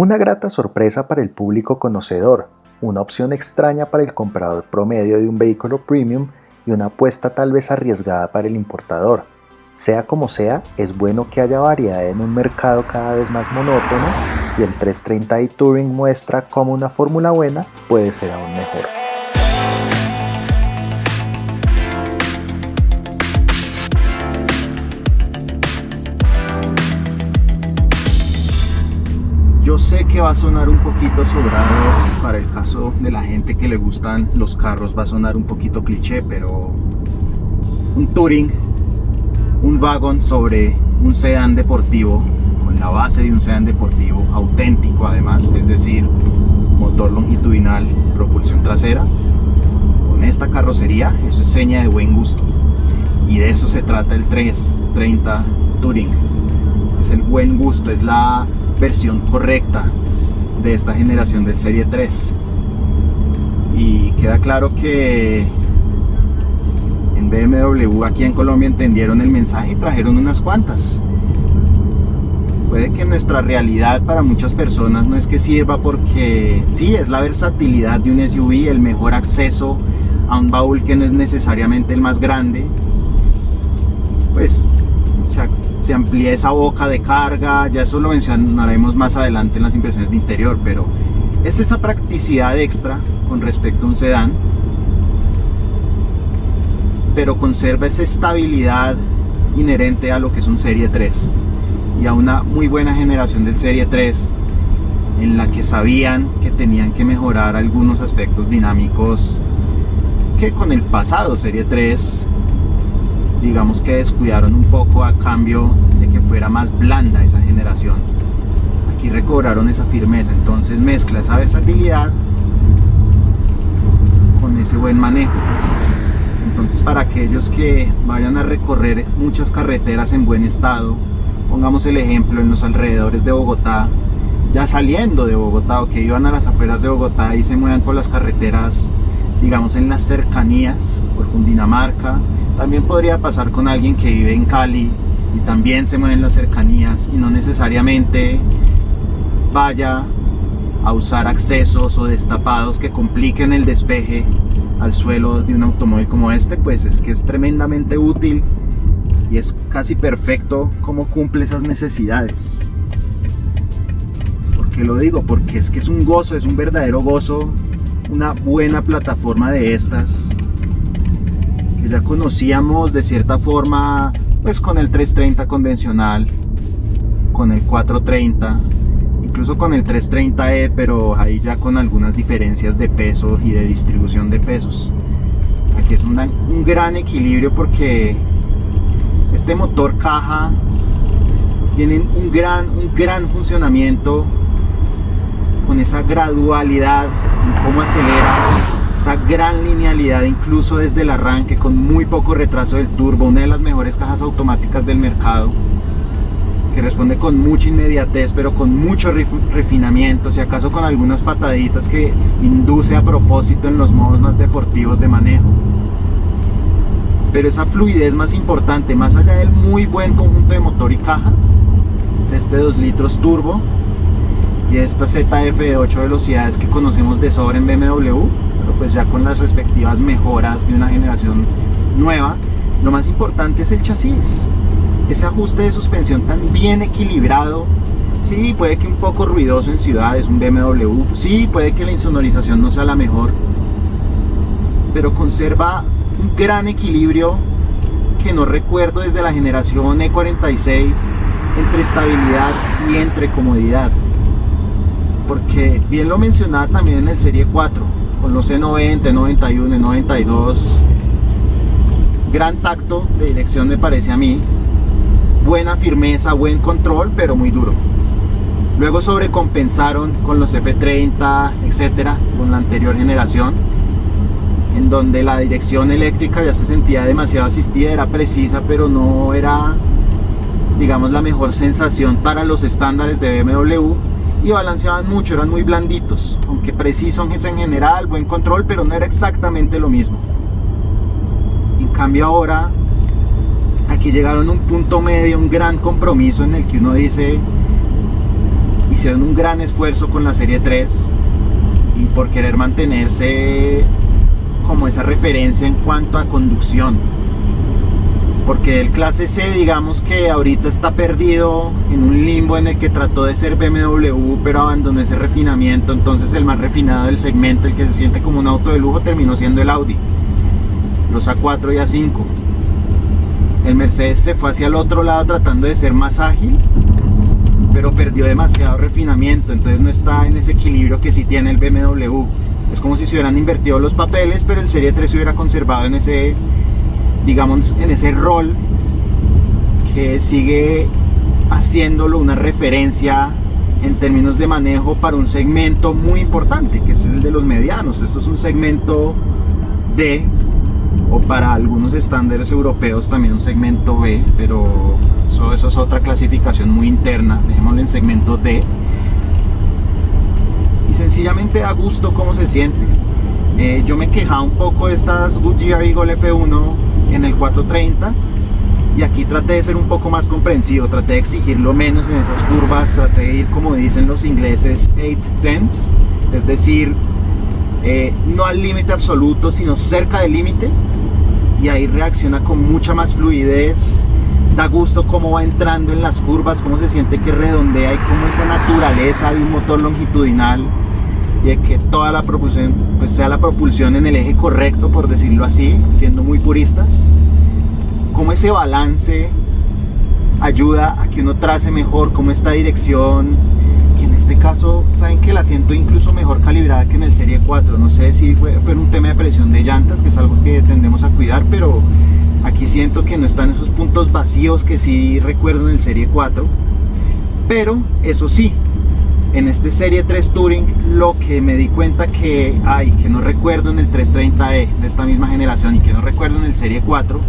Una grata sorpresa para el público conocedor, una opción extraña para el comprador promedio de un vehículo premium y una apuesta tal vez arriesgada para el importador. Sea como sea, es bueno que haya variedad en un mercado cada vez más monótono y el 330i Touring muestra cómo una fórmula buena puede ser aún mejor. Yo sé que va a sonar un poquito sobrado para el caso de la gente que le gustan los carros, va a sonar un poquito cliché, pero un Touring, un wagon sobre un sedán deportivo, con la base de un sedán deportivo, auténtico además, es decir, motor longitudinal, propulsión trasera, con esta carrocería, eso es seña de buen gusto. Y de eso se trata el 330 Touring, es el buen gusto, es la versión correcta de esta generación del Serie 3. Y queda claro que en BMW aquí en Colombia entendieron el mensaje y trajeron unas cuantas. Puede que nuestra realidad para muchas personas no es que sirva porque sí, es la versatilidad de un SUV, el mejor acceso a un baúl que no es necesariamente el más grande, pues se amplía esa boca de carga, ya eso lo mencionaremos más adelante en las impresiones de interior, pero es esa practicidad extra con respecto a un sedán, pero conserva esa estabilidad inherente a lo que es un Serie 3 y a una muy buena generación del Serie 3 en la que sabían que tenían que mejorar algunos aspectos dinámicos que con el pasado Serie 3 digamos que descuidaron un poco a cambio de que fuera más blanda esa generación. Aquí recobraron esa firmeza, entonces mezcla esa versatilidad con ese buen manejo. Entonces para aquellos que vayan a recorrer muchas carreteras en buen estado, pongamos el ejemplo en los alrededores de Bogotá, ya saliendo de Bogotá o que iban a las afueras de Bogotá y se muevan por las carreteras, digamos en las cercanías, por Cundinamarca, también podría pasar con alguien que vive en Cali y también se mueve en las cercanías y no necesariamente vaya a usar accesos o destapados que compliquen el despeje al suelo de un automóvil como este, pues es que es tremendamente útil y es casi perfecto como cumple esas necesidades. ¿Por qué lo digo? Porque es que es un gozo, es un verdadero gozo, una buena plataforma de estas que ya conocíamos de cierta forma, pues con el 330 convencional, con el 430, incluso con el 330e, pero ahí ya con algunas diferencias de peso y de distribución de pesos. Aquí es un gran equilibrio porque este motor caja tiene un gran funcionamiento con esa gradualidad en cómo acelera, esa gran linealidad incluso desde el arranque con muy poco retraso del turbo, una de las mejores cajas automáticas del mercado que responde con mucha inmediatez pero con mucho refinamiento, si acaso con algunas pataditas que induce a propósito en los modos más deportivos de manejo. Pero esa fluidez más importante, más allá del muy buen conjunto de motor y caja de este 2 litros turbo y esta ZF de 8 velocidades que conocemos de sobra en BMW, pero pues ya con las respectivas mejoras de una generación nueva, lo más importante es el chasis, ese ajuste de suspensión tan bien equilibrado. Sí, puede que un poco ruidoso en ciudades, un BMW, sí, puede que la insonorización no sea la mejor, pero conserva un gran equilibrio que no recuerdo desde la generación E46 entre estabilidad y entre comodidad, porque bien lo mencionaba también en el Serie 4 con los E90, E91, E92, gran tacto de dirección me parece a mí, buena firmeza, buen control, pero muy duro. Luego sobrecompensaron con los F30, etcétera, con la anterior generación, en donde la dirección eléctrica ya se sentía demasiado asistida, era precisa, pero no era, digamos, la mejor sensación para los estándares de BMW, y balanceaban mucho, eran muy blanditos, aunque precisos en general, buen control, pero no era exactamente lo mismo. En cambio ahora, aquí llegaron a un punto medio, un gran compromiso en el que uno dice, ¿y hicieron un gran esfuerzo con la serie 3 y por querer mantenerse como esa referencia en cuanto a conducción, porque el clase C, digamos que ahorita está perdido en un limbo en el que trató de ser BMW pero abandonó ese refinamiento. Entonces el más refinado del segmento, el que se siente como un auto de lujo, terminó siendo el Audi, los A4 y A5. El Mercedes se fue hacia el otro lado tratando de ser más ágil, pero perdió demasiado refinamiento, entonces no está en ese equilibrio que sí tiene el BMW. Es como si se hubieran invertido los papeles, pero el Serie 3 se hubiera conservado en ese, digamos, en ese rol que sigue haciéndolo una referencia en términos de manejo para un segmento muy importante, que es el de los medianos. Esto es un segmento D, o para algunos estándares europeos también un segmento B, pero eso es otra clasificación muy interna, dejémoslo en segmento D. Y sencillamente da gusto cómo se siente. Yo me quejaba un poco de estas Goodyear Eagle F1 en el 430, y aquí traté de ser un poco más comprensivo, traté de exigirlo menos en esas curvas, traté de ir, como dicen los ingleses, 8 tenths, es decir, no al límite absoluto, sino cerca del límite, y ahí reacciona con mucha más fluidez. Da gusto cómo va entrando en las curvas, cómo se siente que redondea, y cómo esa naturaleza de un motor longitudinal y de que toda la propulsión pues sea la propulsión en el eje correcto, por decirlo así, siendo muy puristas. Cómo ese balance ayuda a que uno trace mejor, cómo esta dirección, que en este caso saben que la siento incluso mejor calibrada que en el Serie 4. No sé si fue un tema de presión de llantas, que es algo que tendemos a cuidar, pero aquí siento que no están esos puntos vacíos que sí recuerdo en el Serie 4. Pero eso sí, en este Serie 3 Touring lo que me di cuenta que no recuerdo en el 330e de esta misma generación y que no recuerdo en el Serie 4,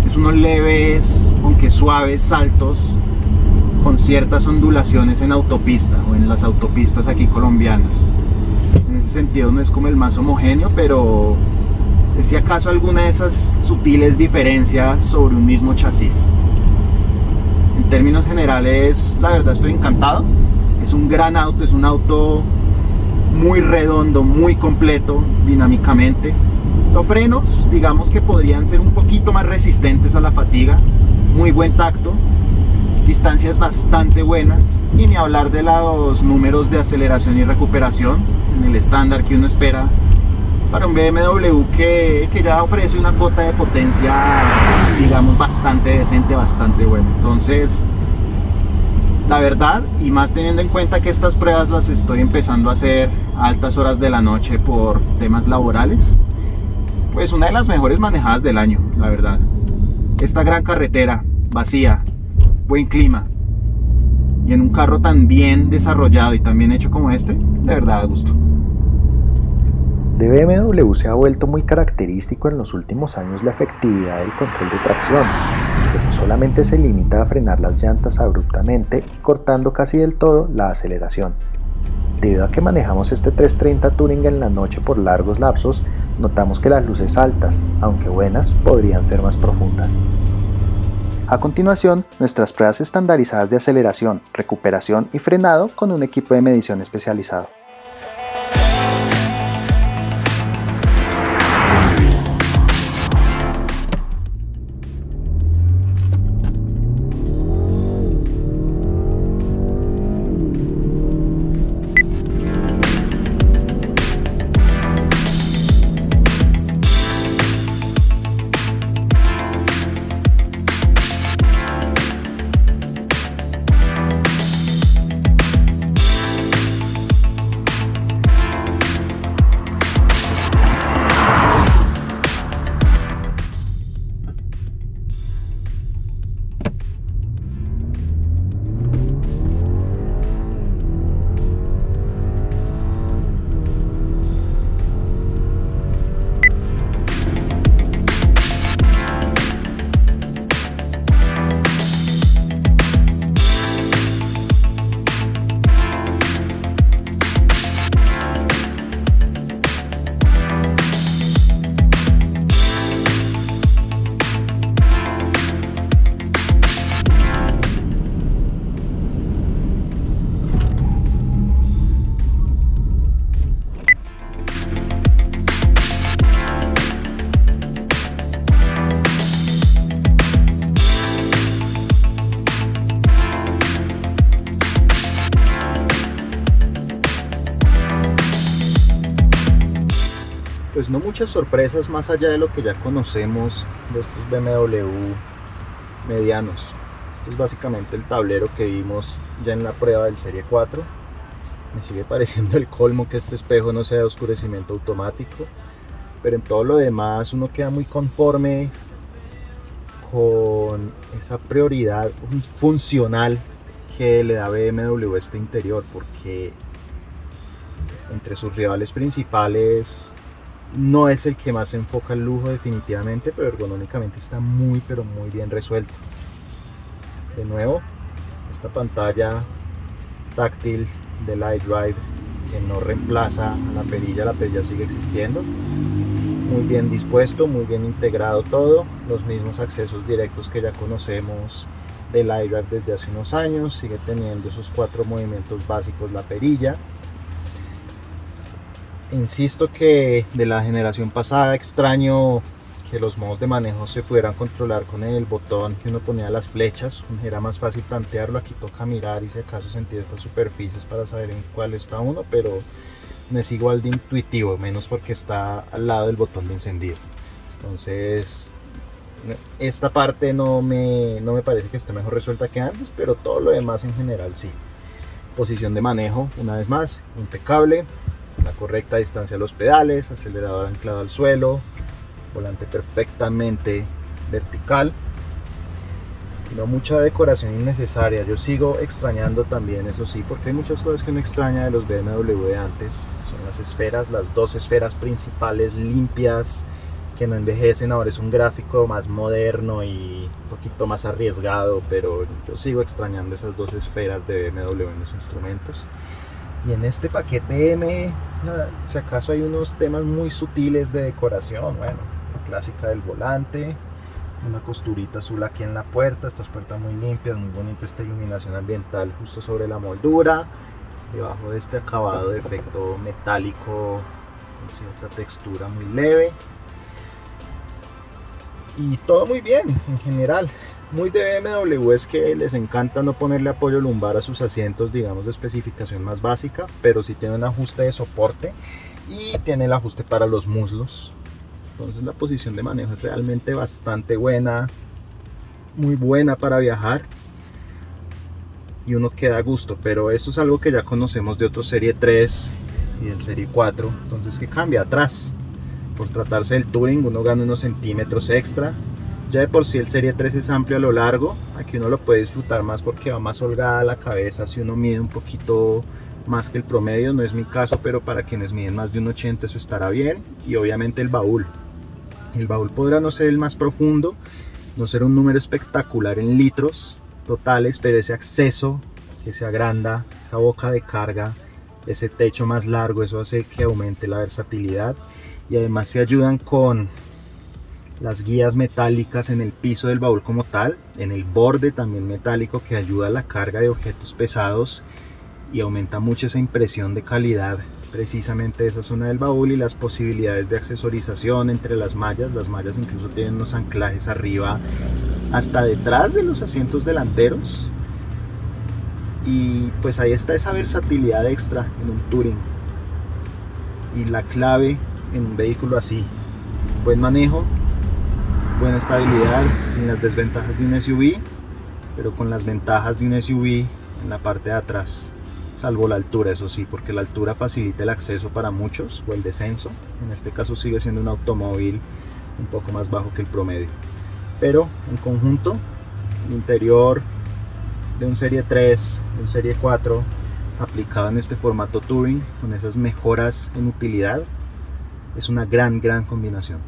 es unos leves, aunque suaves, saltos con ciertas ondulaciones en autopista o en las autopistas aquí colombianas. En ese sentido no es como el más homogéneo, pero es si acaso alguna de esas sutiles diferencias sobre un mismo chasis. En términos generales, la verdad estoy encantado. Es un gran auto, es un auto muy redondo, muy completo dinámicamente. Los frenos, digamos que podrían ser un poquito más resistentes a la fatiga. Muy buen tacto, distancias bastante buenas, y ni hablar de los números de aceleración y recuperación en el estándar que uno espera para un BMW que ya ofrece una cuota de potencia, digamos, bastante decente, bastante buena. Entonces, la verdad, y más teniendo en cuenta que estas pruebas las estoy empezando a hacer a altas horas de la noche por temas laborales, pues una de las mejores manejadas del año, la verdad. Esta gran carretera, vacía, buen clima, y en un carro tan bien desarrollado y tan bien hecho como este, de verdad da gusto. De BMW se ha vuelto muy característico en los últimos años la efectividad del control de tracción, que no solamente se limita a frenar las llantas abruptamente y cortando casi del todo la aceleración. Debido a que manejamos este 330 Touring en la noche por largos lapsos, notamos que las luces altas, aunque buenas, podrían ser más profundas. A continuación, nuestras pruebas estandarizadas de aceleración, recuperación y frenado con un equipo de medición especializado. pues no muchas sorpresas más allá de lo que ya conocemos de estos BMW medianos. Esto es básicamente el tablero que vimos ya en la prueba del Serie 4. Me sigue pareciendo el colmo que este espejo no sea de oscurecimiento automático, pero en todo lo demás uno queda muy conforme con esa prioridad funcional que le da BMW a este interior, porque entre sus rivales principales no es el que más se enfoca el lujo definitivamente, pero ergonómicamente está muy pero muy bien resuelto. De nuevo, esta pantalla táctil del iDrive que no reemplaza a la perilla sigue existiendo. Muy bien dispuesto, muy bien integrado todo, los mismos accesos directos que ya conocemos del iDrive desde hace unos años, sigue teniendo esos 4 movimientos básicos la perilla. Insisto que de la generación pasada extraño que los modos de manejo se pudieran controlar con el botón que uno ponía las flechas, era más fácil plantearlo. Aquí toca mirar y si acaso sentir estas superficies para saber en cuál está uno, pero no es igual de intuitivo, menos porque está al lado del botón de encendido. Entonces esta parte no me parece que esté mejor resuelta que antes, pero todo lo demás en general sí. Posición de manejo, una vez más, impecable, la correcta distancia a los pedales, acelerador anclado al suelo, volante perfectamente vertical, no mucha decoración innecesaria. Yo sigo extrañando también, eso sí, porque hay muchas cosas que uno extraña de los BMW de antes. Son las esferas, las 2 esferas principales limpias que no envejecen. Ahora es un gráfico más moderno y un poquito más arriesgado, pero yo sigo extrañando esas 2 esferas de BMW en los instrumentos. Y en este paquete M, si acaso hay unos temas muy sutiles de decoración. Bueno, la clásica del volante, una costurita azul aquí en la puerta, estas puertas muy limpias, muy bonita esta iluminación ambiental justo sobre la moldura, debajo de este acabado de efecto metálico con cierta textura muy leve, y todo muy bien en general. Muy de BMW es que les encanta no ponerle apoyo lumbar a sus asientos, digamos de especificación más básica, pero sí tiene un ajuste de soporte y tiene el ajuste para los muslos. Entonces la posición de manejo es realmente bastante buena, muy buena para viajar y uno queda a gusto, pero eso es algo que ya conocemos de otros Serie 3 y del Serie 4. Entonces, ¿qué cambia? Atrás, por tratarse del Touring, uno gana unos centímetros extra. Ya de por sí el Serie 3 es amplio a lo largo, aquí uno lo puede disfrutar más porque va más holgada la cabeza si uno mide un poquito más que el promedio. No es mi caso, pero para quienes miden más de 1,80 eso estará bien. Y obviamente el baúl podrá no ser el más profundo, no ser un número espectacular en litros totales, pero ese acceso que se agranda, esa boca de carga, ese techo más largo, eso hace que aumente la versatilidad. Y además se ayudan con las guías metálicas en el piso del baúl como tal, en el borde también metálico, que ayuda a la carga de objetos pesados y aumenta mucho esa impresión de calidad precisamente de esa zona del baúl. Y las posibilidades de accesorización entre las mallas incluso tienen unos anclajes arriba hasta detrás de los asientos delanteros, y pues ahí está esa versatilidad extra en un Touring, y la clave en un vehículo así: buen manejo, buena estabilidad, sin las desventajas de un SUV, pero con las ventajas de un SUV en la parte de atrás, salvo la altura, eso sí, porque la altura facilita el acceso para muchos, o el descenso. En este caso sigue siendo un automóvil un poco más bajo que el promedio, pero en conjunto el interior de un Serie 3, de un Serie 4 aplicado en este formato Touring, con esas mejoras en utilidad, es una gran combinación.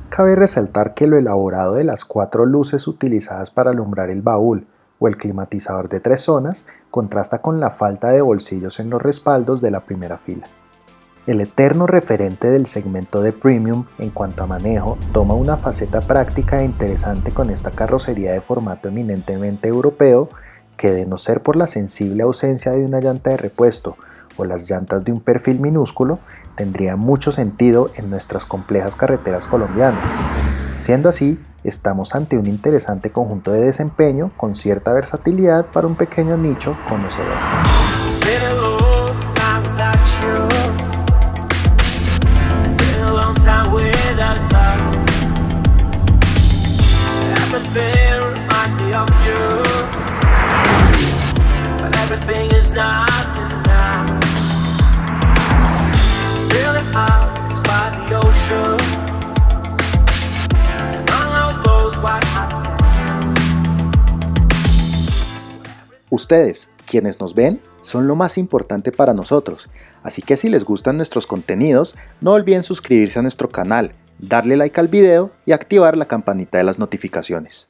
Cabe resaltar que lo elaborado de las 4 luces utilizadas para alumbrar el baúl o el climatizador de 3 zonas contrasta con la falta de bolsillos en los respaldos de la primera fila. El eterno referente del segmento de Premium en cuanto a manejo toma una faceta práctica e interesante con esta carrocería de formato eminentemente europeo que, de no ser por la sensible ausencia de una llanta de repuesto o las llantas de un perfil minúsculo, tendría mucho sentido en nuestras complejas carreteras colombianas. Siendo así, estamos ante un interesante conjunto de desempeño con cierta versatilidad para un pequeño nicho conocedor. Been a long time without you. Been a long Ustedes, quienes nos ven, son lo más importante para nosotros, así que si les gustan nuestros contenidos, no olviden suscribirse a nuestro canal, darle like al video y activar la campanita de las notificaciones.